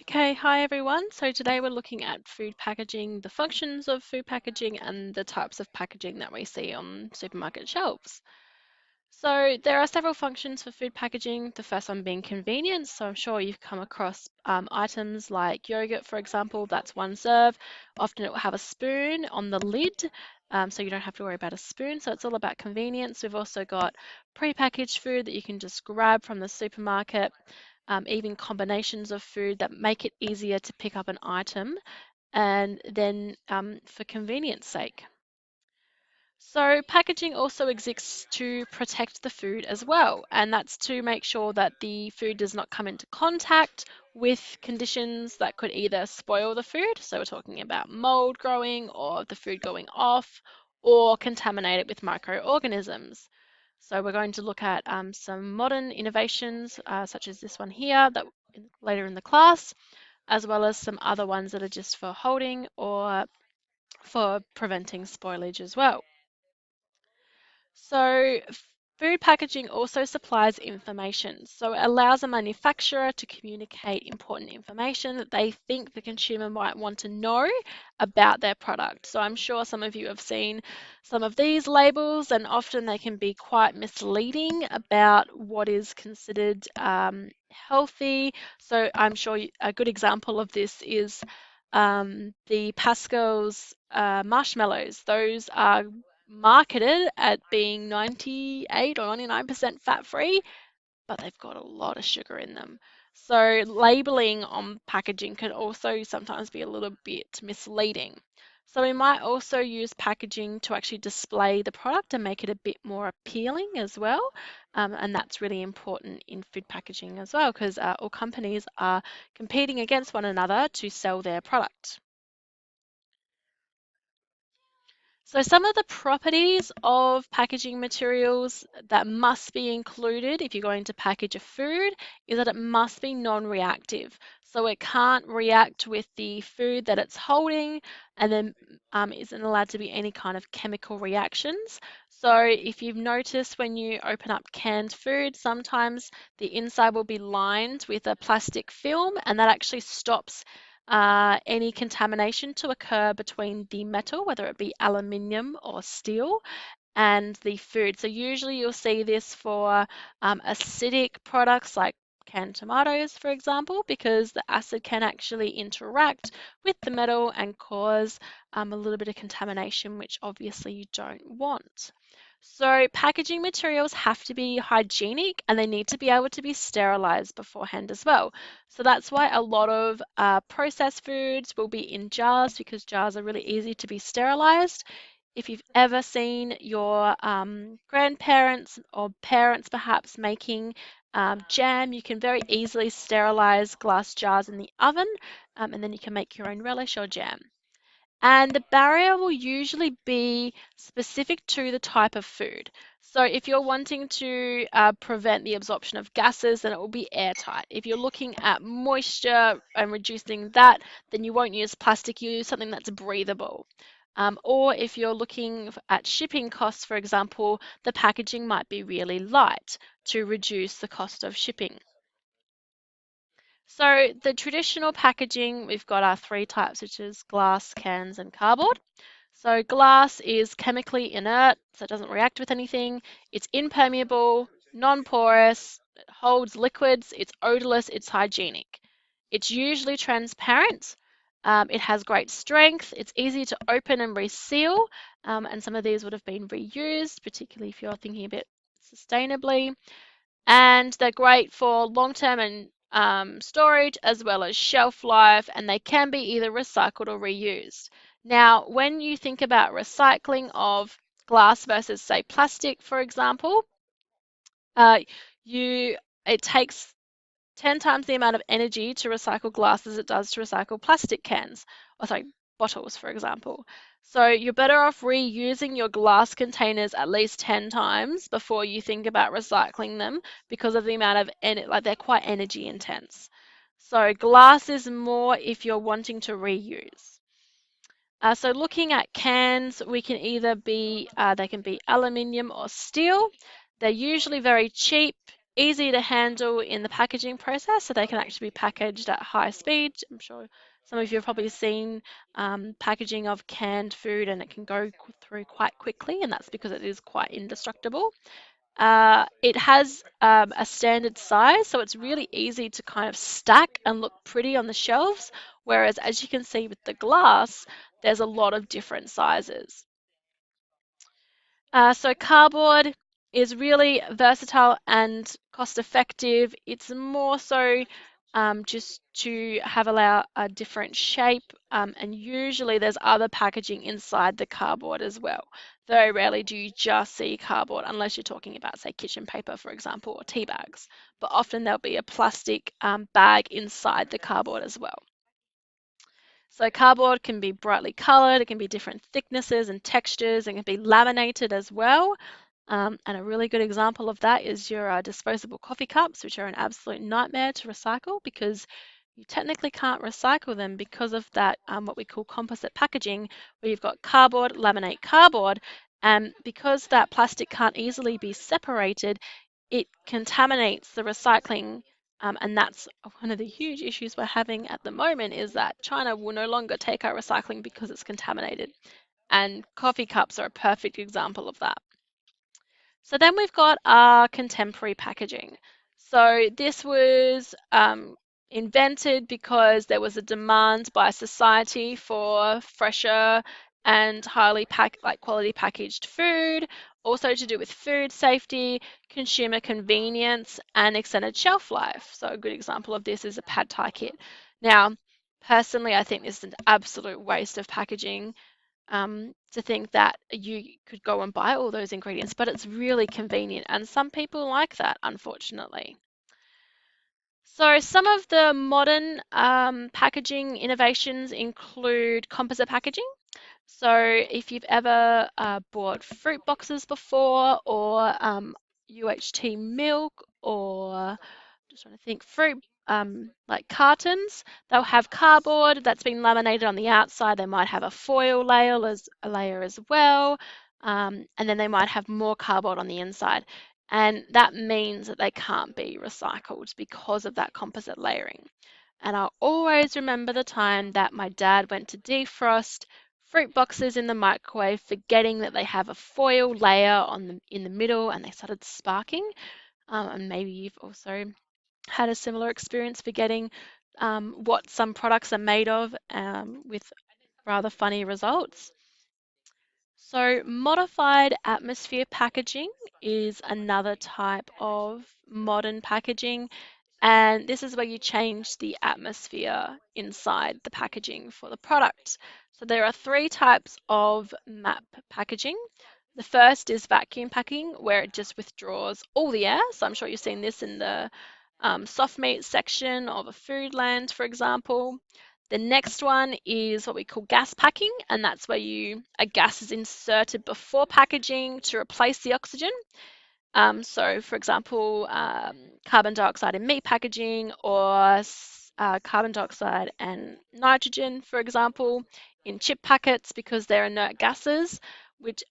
Okay, hi everyone. So today we're looking at food packaging, the functions of food packaging, and the types of packaging that we see on supermarket shelves. So there are several functions for food packaging, the first one being convenience. So I'm sure you've come across items like yogurt, for example, that's one serve. Often it will have a spoon on the lid, so you don't have to worry about a spoon. So it's all about convenience. We've also got pre-packaged food that you can just grab from the supermarket, even combinations of food that make it easier to pick up an item, and then for convenience sake. So packaging also exists to protect the food as well, and that's to make sure that the food does not come into contact with conditions that could either spoil the food, so we're talking about mold growing or the food going off, or contaminate it with microorganisms. So we're going to look at some modern innovations, such as this one here, that later in the class, as well as some other ones that are just for holding or for preventing spoilage as well. So, food packaging also supplies information. So, it allows a manufacturer to communicate important information that they think the consumer might want to know about their product. So, I'm sure some of you have seen some of these labels, and often they can be quite misleading about what is considered healthy. So, I'm sure a good example of this is the Pascal's marshmallows. Those are marketed at being 98 or 99% fat free, but they've got a lot of sugar in them. So labeling on packaging can also sometimes be a little bit misleading. So we might also use packaging to actually display the product and make it a bit more appealing as well. And that's really important in food packaging as well, because all companies are competing against one another to sell their product. So some of the properties of packaging materials that must be included if you're going to package a food is that it must be non-reactive. So it can't react with the food that it's holding, and then isn't allowed to be any kind of chemical reactions. So if you've noticed when you open up canned food, sometimes the inside will be lined with a plastic film, and that actually stops any contamination to occur between the metal, whether it be aluminium or steel, and the food. So usually you'll see this for acidic products like canned tomatoes, for example, because the acid can actually interact with the metal and cause a little bit of contamination, which obviously you don't want. So packaging materials have to be hygienic and they need to be able to be sterilized beforehand as well. So that's why a lot of processed foods will be in jars because jars are really easy to be sterilized. If you've ever seen your grandparents or parents perhaps making jam, you can very easily sterilize glass jars in the oven, and then you can make your own relish or jam. And the barrier will usually be specific to the type of food. So if you're wanting to prevent the absorption of gases, then it will be airtight. If you're looking at moisture and reducing that, then you won't use plastic, you use something that's breathable. Or if you're looking at shipping costs, for example, the packaging might be really light to reduce the cost of shipping. So the traditional packaging, we've got our three types, which is glass, cans, and cardboard. So glass is chemically inert, so it doesn't react with anything. It's impermeable, non-porous, it holds liquids, it's odorless, it's hygienic. It's usually transparent. It has great strength. It's easy to open and reseal, and some of these would have been reused, particularly if you're thinking a bit sustainably, and they're great for long-term and storage as well as shelf life, and they can be either recycled or reused. Now, when you think about recycling of glass versus, say, plastic, for example, uh, you it takes 10 times the amount of energy to recycle glass as it does to recycle plastic cans, or sorry, bottles, for example. So you're better off reusing your glass containers at least 10 times before you think about recycling them because of the amount of, like they're quite energy intense. So glass is more if you're wanting to reuse. So looking at cans, we can either be, they can be aluminium or steel. They're usually very cheap, easy to handle in the packaging process, so they can actually be packaged at high speed. I'm sure some of you have probably seen packaging of canned food, and it can go through quite quickly, and that's because it is quite indestructible. It has a standard size, so it's really easy to kind of stack and look pretty on the shelves, whereas as you can see with the glass, there's a lot of different sizes. So cardboard is really versatile and cost effective. It's more so just to have a different shape, and usually there's other packaging inside the cardboard as well. Very rarely do you just see cardboard unless you're talking about, say, kitchen paper, for example, or tea bags. But often there'll be a plastic bag inside the cardboard as well. So cardboard can be brightly colored, it can be different thicknesses and textures, and can be laminated as well. And a really good example of that is your disposable coffee cups, which are an absolute nightmare to recycle because you technically can't recycle them because of that, what we call composite packaging, where you've got cardboard, laminate cardboard, and because that plastic can't easily be separated, it contaminates the recycling. And that's one of the huge issues we're having at the moment is that China will no longer take our recycling because it's contaminated. And coffee cups are a perfect example of that. So then we've got our contemporary packaging. So this was invented because there was a demand by society for fresher and highly quality packaged food, also to do with food safety, consumer convenience, and extended shelf life. So a good example of this is a pad thai kit. Now, personally, I think this is an absolute waste of packaging, to think that you could go and buy all those ingredients, but it's really convenient, and some people like that, unfortunately. So some of the modern packaging innovations include composite packaging. So if you've ever bought fruit boxes before, or UHT milk, or just trying to think, fruit like cartons, they'll have cardboard that's been laminated on the outside. They might have a foil layer as well, and then they might have more cardboard on the inside. And that means that they can't be recycled because of that composite layering. And I'll always remember the time that my dad went to defrost fruit boxes in the microwave, forgetting that they have a foil layer in the middle, and they started sparking. And maybe you've also had a similar experience forgetting what some products are made of, with rather funny results. So modified atmosphere packaging is another type of modern packaging, and this is where you change the atmosphere inside the packaging for the product. So there are three types of MAP packaging. The first is vacuum packing, where it just withdraws all the air. So I'm sure you've seen this in the soft meat section of a Foodland, for example. The next one is what we call gas packing, and that's where a gas is inserted before packaging to replace the oxygen. So, for example, carbon dioxide in meat packaging, or carbon dioxide and nitrogen, for example, in chip packets, because they're inert gases,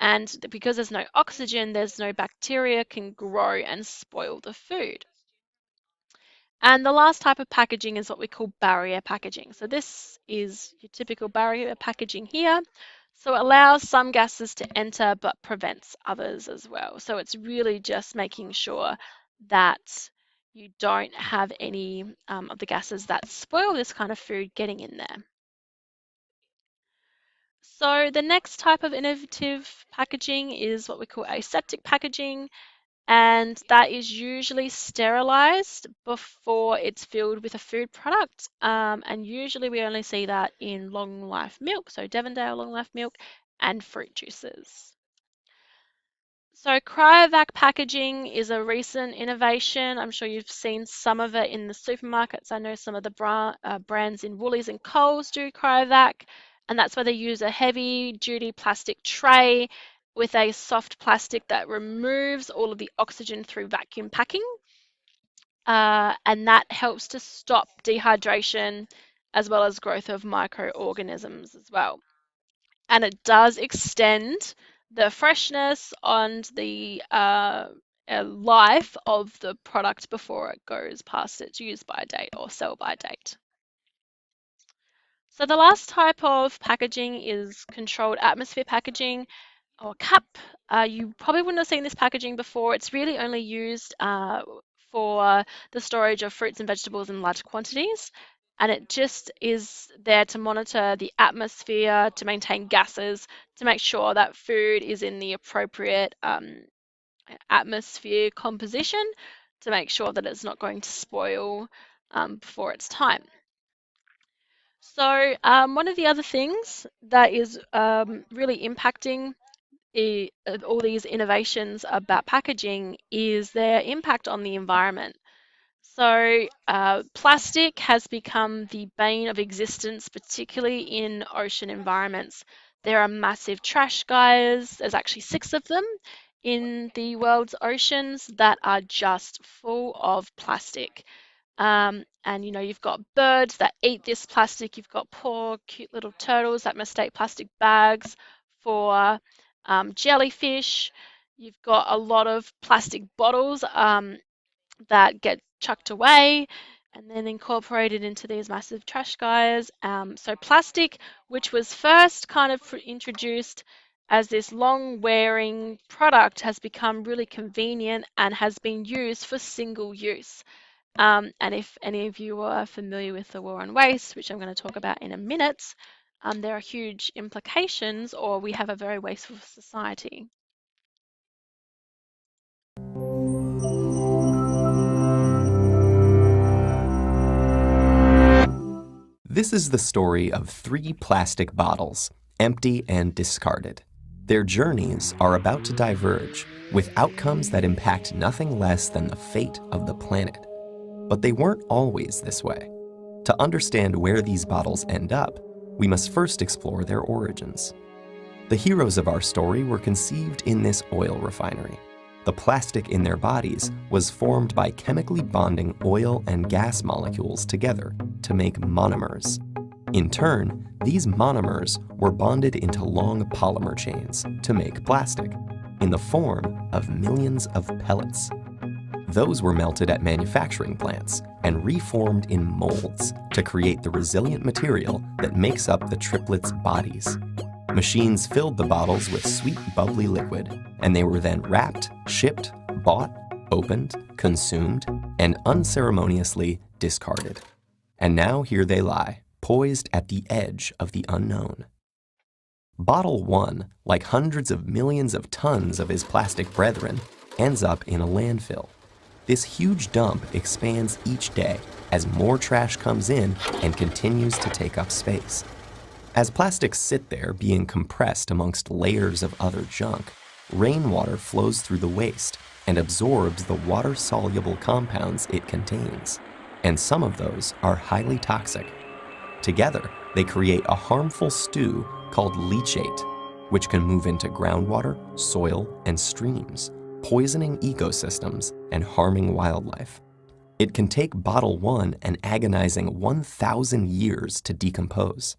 and because there's no oxygen, there's no bacteria can grow and spoil the food. And the last type of packaging is what we call barrier packaging. So this is your typical barrier packaging here. So it allows some gases to enter but prevents others as well. So it's really just making sure that you don't have any of the gases that spoil this kind of food getting in there. So the next type of innovative packaging is what we call aseptic packaging, and that is usually sterilized before it's filled with a food product. And usually we only see that in long life milk, so Devondale long life milk and fruit juices. So Cryovac packaging is a recent innovation. I'm sure you've seen some of it in the supermarkets. I know some of the brands in Woolies and Coles do Cryovac, and that's where they use a heavy-duty plastic tray with a soft plastic that removes all of the oxygen through vacuum packing, and that helps to stop dehydration as well as growth of microorganisms as well. And it does extend the freshness and the life of the product before it goes past its use by date or sell by date. So the last type of packaging is controlled atmosphere packaging, or CAP. You probably wouldn't have seen this packaging before. It's really only used for the storage of fruits and vegetables in large quantities. And it just is there to monitor the atmosphere, to maintain gases, to make sure that food is in the appropriate atmosphere composition, to make sure that it's not going to spoil before its time. So one of the other things that is really impacting all these innovations about packaging is their impact on the environment. So plastic has become the bane of existence, particularly in ocean environments. There are massive trash gyres. There's actually 6 of them in the world's oceans that are just full of plastic. And you've got birds that eat this plastic. You've got poor, cute little turtles that mistake plastic bags for jellyfish. You've got a lot of plastic bottles that get chucked away and then incorporated into these massive trash gyres. So plastic, which was first kind of introduced as this long-wearing product, has become really convenient and has been used for single use. And if any of you are familiar with the war on waste, which I'm going to talk about in a minute, there are huge implications, or we have a very wasteful society. This is the story of 3 plastic bottles, empty and discarded. Their journeys are about to diverge, with outcomes that impact nothing less than the fate of the planet. But they weren't always this way. To understand where these bottles end up, we must first explore their origins. The heroes of our story were conceived in this oil refinery. The plastic in their bodies was formed by chemically bonding oil and gas molecules together to make monomers. In turn, these monomers were bonded into long polymer chains to make plastic, in the form of millions of pellets. Those were melted at manufacturing plants and reformed in molds to create the resilient material that makes up the triplets' bodies. Machines filled the bottles with sweet, bubbly liquid, and they were then wrapped, shipped, bought, opened, consumed, and unceremoniously discarded. And now here they lie, poised at the edge of the unknown. Bottle 1, like hundreds of millions of tons of his plastic brethren, ends up in a landfill. This huge dump expands each day as more trash comes in and continues to take up space. As plastics sit there being compressed amongst layers of other junk, rainwater flows through the waste and absorbs the water-soluble compounds it contains, and some of those are highly toxic. Together, they create a harmful stew called leachate, which can move into groundwater, soil, and streams, poisoning ecosystems and harming wildlife. It can take bottle 1 an agonizing 1,000 years to decompose.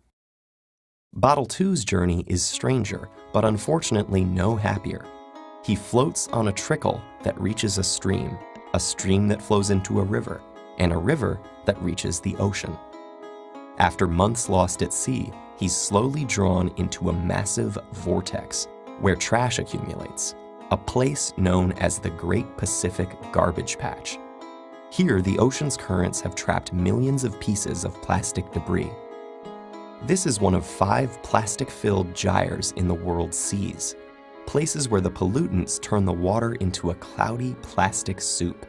Bottle 2's journey is stranger, but unfortunately no happier. He floats on a trickle that reaches a stream that flows into a river, and a river that reaches the ocean. After months lost at sea, he's slowly drawn into a massive vortex where trash accumulates, a place known as the Great Pacific Garbage Patch. Here, the ocean's currents have trapped millions of pieces of plastic debris. This is one of 5 plastic-filled gyres in the world's seas, places where the pollutants turn the water into a cloudy plastic soup.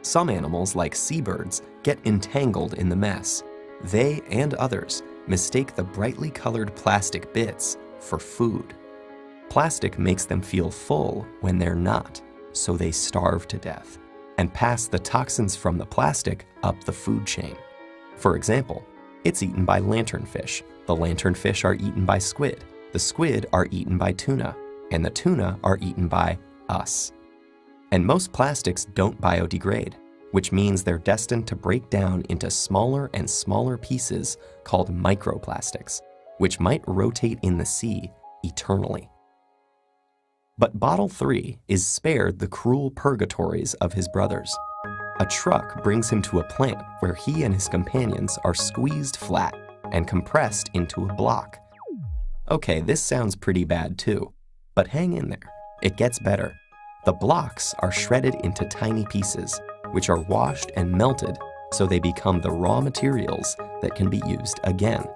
Some animals, like seabirds, get entangled in the mess. They and others mistake the brightly colored plastic bits for food. Plastic makes them feel full when they're not, so they starve to death and pass the toxins from the plastic up the food chain. For example, it's eaten by lanternfish. The lanternfish are eaten by squid. The squid are eaten by tuna. And the tuna are eaten by us. And most plastics don't biodegrade, which means they're destined to break down into smaller and smaller pieces called microplastics, which might rotate in the sea eternally. But Bottle 3 is spared the cruel purgatories of his brothers. A truck brings him to a plant where he and his companions are squeezed flat and compressed into a block. Okay, this sounds pretty bad too, but hang in there. It gets better. The blocks are shredded into tiny pieces, which are washed and melted so they become the raw materials that can be used again.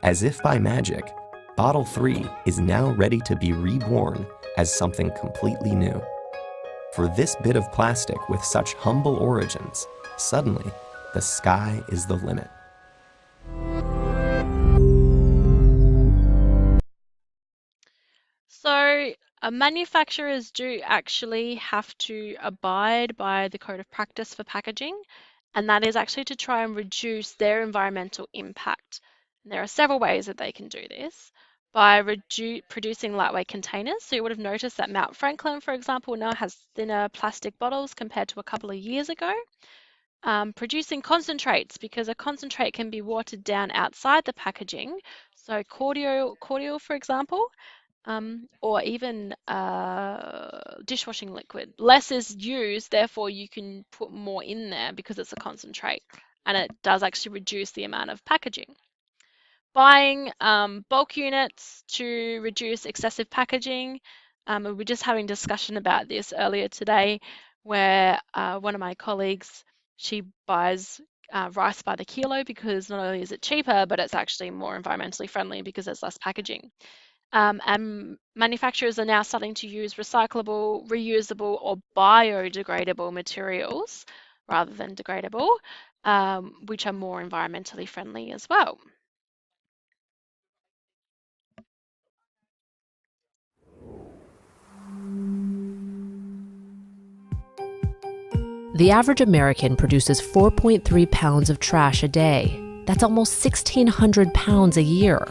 As if by magic, Bottle 3 is now ready to be reborn as something completely new. For this bit of plastic with such humble origins, suddenly, the sky is the limit. So, manufacturers do actually have to abide by the code of practice for packaging, and that is actually to try and reduce their environmental impact. And there are several ways that they can do this by producing lightweight containers. So you would have noticed that Mount Franklin, for example, now has thinner plastic bottles compared to a couple of years ago. Producing concentrates, because a concentrate can be watered down outside the packaging. So cordial, for example, or even dishwashing liquid. Less is used, therefore you can put more in there because it's a concentrate, and it does actually reduce the amount of packaging. Buying bulk units to reduce excessive packaging. We were just having discussion about this earlier today, where one of my colleagues, she buys rice by the kilo because not only is it cheaper, but it's actually more environmentally friendly because there's less packaging. And manufacturers are now starting to use recyclable, reusable, or biodegradable materials rather than degradable, which are more environmentally friendly as well. The average American produces 4.3 pounds of trash a day. That's almost 1,600 pounds a year.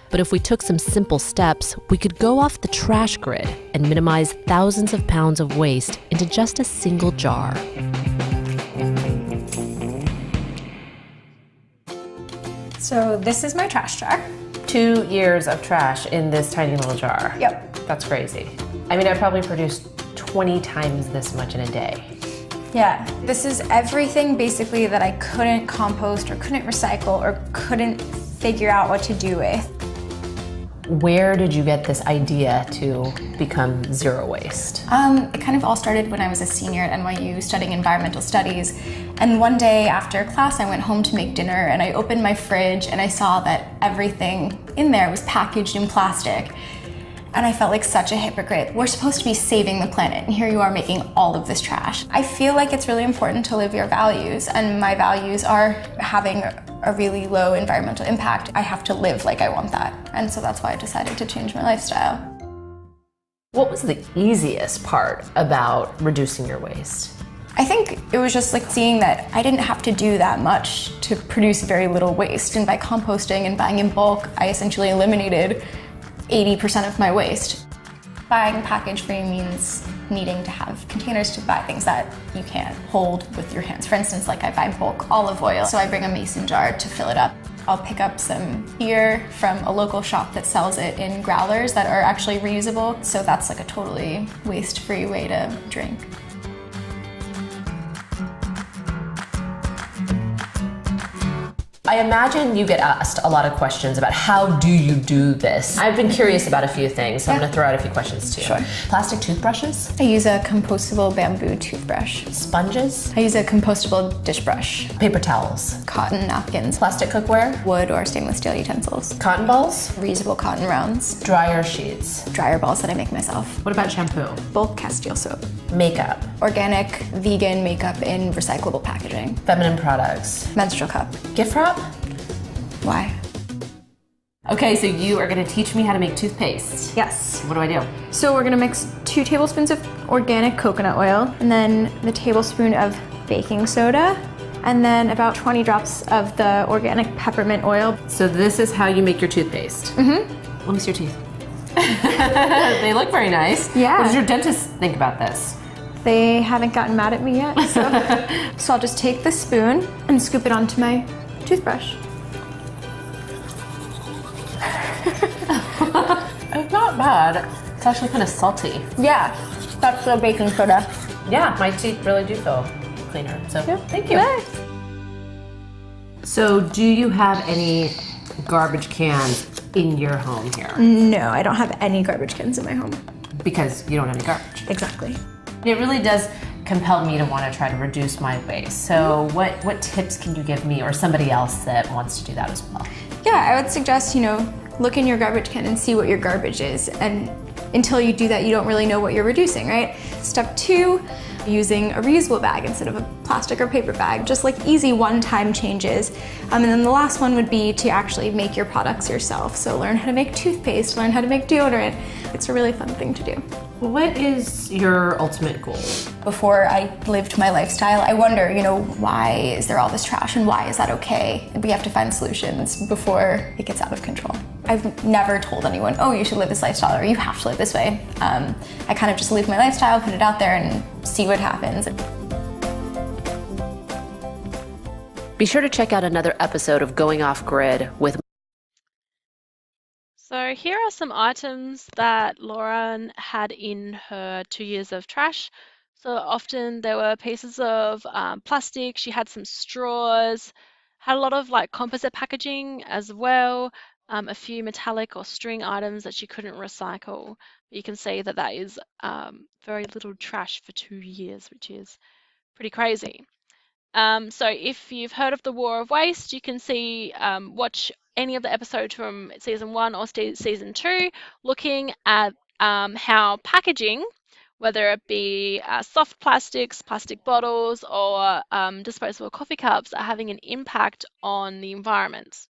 But if we took some simple steps, we could go off the trash grid and minimize thousands of pounds of waste into just a single jar. So this is my trash jar. 2 years of trash in this tiny little jar. Yep. That's crazy. I mean, I probably produced 20 times this much in a day. Yeah, this is everything basically that I couldn't compost or couldn't recycle or couldn't figure out what to do with. Where did you get this idea to become zero waste? It kind of all started when I was a senior at NYU studying environmental studies. And one day after class, I went home to make dinner and I opened my fridge and I saw that everything in there was packaged in plastic. And I felt like such a hypocrite. We're supposed to be saving the planet, and here you are making all of this trash. I feel like it's really important to live your values, and my values are having a really low environmental impact. I have to live like I want that. And so that's why I decided to change my lifestyle. What was the easiest part about reducing your waste? I think it was just like seeing that I didn't have to do that much to produce very little waste. And by composting and buying in bulk, I essentially eliminated 80% of my waste. Buying package-free means needing to have containers to buy things that you can't hold with your hands. For instance, like I buy bulk olive oil, so I bring a mason jar to fill it up. I'll pick up some beer from a local shop that sells it in growlers that are actually reusable, so that's like a totally waste-free way to drink. I imagine you get asked a lot of questions about how do you do this? I've been curious about a few things, so I'm going to throw out a few questions to you. Sure. Plastic toothbrushes? I use a compostable bamboo toothbrush. Sponges? I use a compostable dish brush. Paper towels? Cotton napkins. Plastic cookware? Wood or stainless steel utensils. Cotton balls? Reusable cotton rounds. Dryer sheets? Dryer balls that I make myself. What about shampoo? Bulk Castile soap. Makeup? Organic, vegan makeup in recyclable packaging. Feminine products? Menstrual cup. Gift wrap? Why? Okay, so you are going to teach me how to make toothpaste. Yes. What do I do? So we're gonna mix 2 tablespoons of organic coconut oil, and then the tablespoon of baking soda, and then about 20 drops of the organic peppermint oil. So this is how you make your toothpaste? Mm-hmm. Let me see your teeth. They look very nice. Yeah. What does your dentist think about this? They haven't gotten mad at me yet, so I'll just take the spoon and scoop it onto my toothbrush. It's not bad. It's actually kind of salty. Yeah, that's the baking soda. Yeah, my teeth really do feel cleaner. So thank you. Nice. So do you have any garbage cans in your home here? No, I don't have any garbage cans in my home. Because you don't have any garbage. Exactly. It really does compel me to want to try to reduce my waste. So what tips can you give me or somebody else that wants to do that as well? Yeah, I would suggest, look in your garbage can and see what your garbage is. And until you do that, you don't really know what you're reducing, right? Step 2, using a reusable bag instead of a plastic or paper bag, just like easy one-time changes. And then the last one would be to actually make your products yourself. So learn how to make toothpaste, learn how to make deodorant. It's a really fun thing to do. What is your ultimate goal? Before I lived my lifestyle, I wonder, why is there all this trash and why is that okay? And we have to find solutions before it gets out of control. I've never told anyone, oh, you should live this lifestyle or you have to live this way. I kind of just live my lifestyle, put it out there and see what happens. Be sure to check out another episode of Going Off Grid with. So here are some items that Lauren had in her 2 years of trash. So often there were pieces of plastic. She had some straws, had a lot of like composite packaging as well, a few metallic or string items that she couldn't recycle. You can see that that is very little trash for 2 years, which is pretty crazy. So if you've heard of the War of Waste, you can see, watch any of the episodes from season 1 or season 2, looking at how packaging, whether it be soft plastics, plastic bottles, or disposable coffee cups, are having an impact on the environment.